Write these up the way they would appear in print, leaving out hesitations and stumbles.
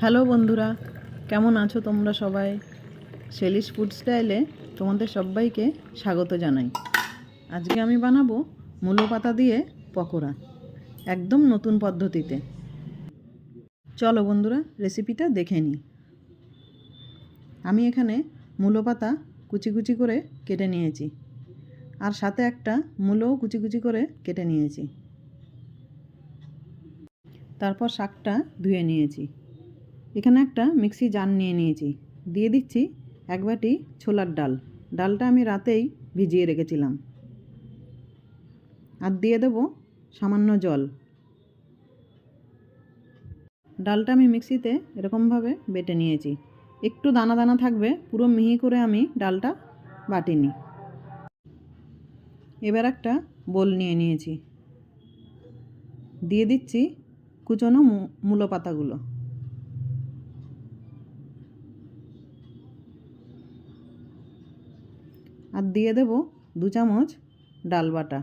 Hello বন্ধুরা, কেমন আছো তোমরা সবাই? শেলিস ফুড স্টাইলে তোমাদের সবাইকে স্বাগত জানাই। আজকে আমি বানাবো মূলো পাতা দিয়ে পকোড়া, একদম নতুন পদ্ধতিতে। চলো বন্ধুরা, রেসিপিটা দেখে নিই। আমি এখানে মূলো পাতা কুচি কুচি করে কেটে নিয়েছি, আর সাথে একটা মূলোও কুচি কুচি করে কেটে নিয়েছি। তারপর শাকটা ধুয়ে নিয়েছি। এখানে একটা মিক্সি জার নিয়ে নিয়েছি। দিয়ে দিচ্ছি 1 বাটি ছোলার ডাল। ডালটা আমি রাতেই ভিজিয়ে রেখেছিলাম। আর দিয়ে দেব সামান্য জল। ডালটা আমি মিক্সিতে এরকমভাবে বেটে নিয়েছি। একটু দানা দানা থাকবে, পুরো মিহি করে আমি ডালটা বাটিনি। এবার একটা বোল নিয়ে নিয়েছি। দিয়ে দিচ্ছি কুচনো মূলো পাতাগুলো। আর দিয়ে দেব 2 চামচ ডাল বাটা।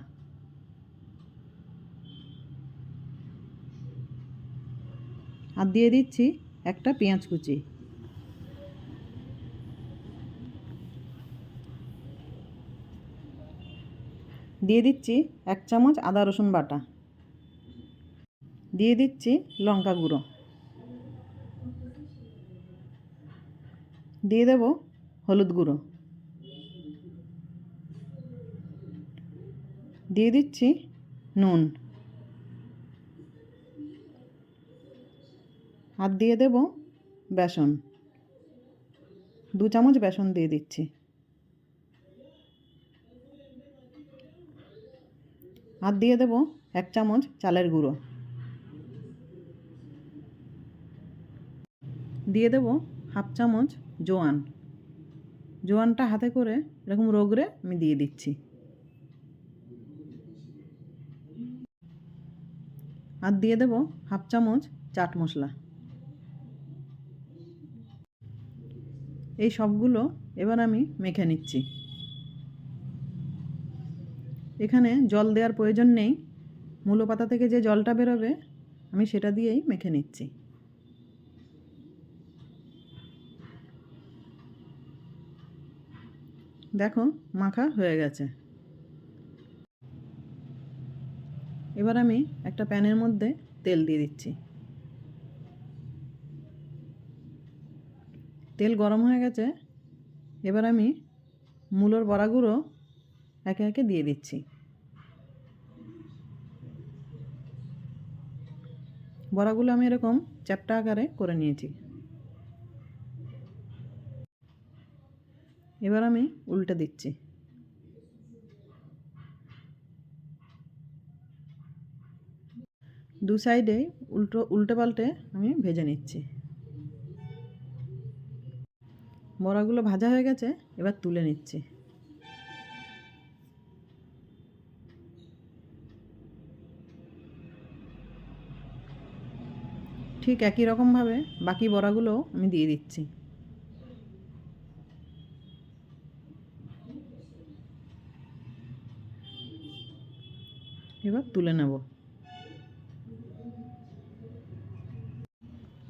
আর দিয়ে দিচ্ছি একটা পেঁয়াজ কুচি। দিয়ে দিচ্ছি 1 চামচ আদা রসুন বাটা। দিয়ে দিচ্ছি লঙ্কা গুঁড়ো। দিয়ে দেব হলুদ গুঁড়ো। দিয়ে দিচ্ছি নুন। আর দিয়ে দেব বেসন। 2 চামচ বেসন দিয়ে দিচ্ছি। আর দিয়ে দেব 1 চামচ চালের গুঁড়ো। দিয়ে দেব 1/2 চামচ জোয়ান। জোয়ানটা হাতে করে এরকম রগড়ে আমি দিয়ে দিচ্ছি। আর দিয়ে দেব 1/2 চামচ চাট মশলা। এই সবগুলো এবার আমি মেখে নিচ্ছি। এখানে জল দেওয়ার প্রয়োজন নেই। মূলো পাতা থেকে যে জলটা বেরোবে আমি সেটা দিয়েই মেখে নিচ্ছি। দেখো মাখা হয়ে গেছে। এবার আমি একটা প্যানের মধ্যে তেল দিয়ে দিচ্ছি। তেল গরম হয়ে গেছে। এবার আমি মূলোর বড়াগুলো একে একে দিয়ে দিচ্ছি। বড়াগুলো আমি এরকম চ্যাপ্টা আকারে করে নিয়েছি। এবার আমি উল্টে দিচ্ছি। দু সাইডে উল্টে পাল্টে আমি ভেজে নিচ্ছি। বড়াগুলো ভাজা হয়ে গেছে, এবার তুলে নিচ্ছি। ঠিক একই রকমভাবে বাকি বড়াগুলোও আমি দিয়ে দিচ্ছি। এবার তুলে নেব।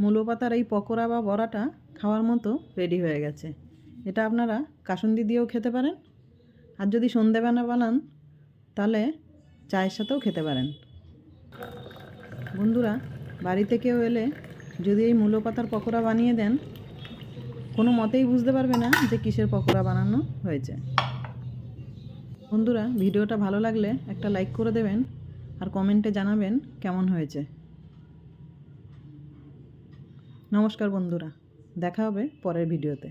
মূলো পাতার এই পকোড়া বা বড়াটা খাওয়ার মতো রেডি হয়ে গেছে। এটা আপনারা কাসুন্দি দিয়েও খেতে পারেন, আর যদি সন্ধেবেলা বানান তাহলে চায়ের সাথেও খেতে পারেন। বন্ধুরা, বাড়িতে কেউ এলে যদি এই মূলো পাতার পকোড়া বানিয়ে দেন, কোনো মতেই বুঝতে পারবে না যে কিসের পকোড়া বানানো হয়েছে। বন্ধুরা, ভিডিওটা ভালো লাগলে একটা লাইক করে দেবেন, আর কমেন্টে জানাবেন কেমন হয়েছে। নমস্কার বন্ধুরা, দেখা হবে পরের ভিডিওতে।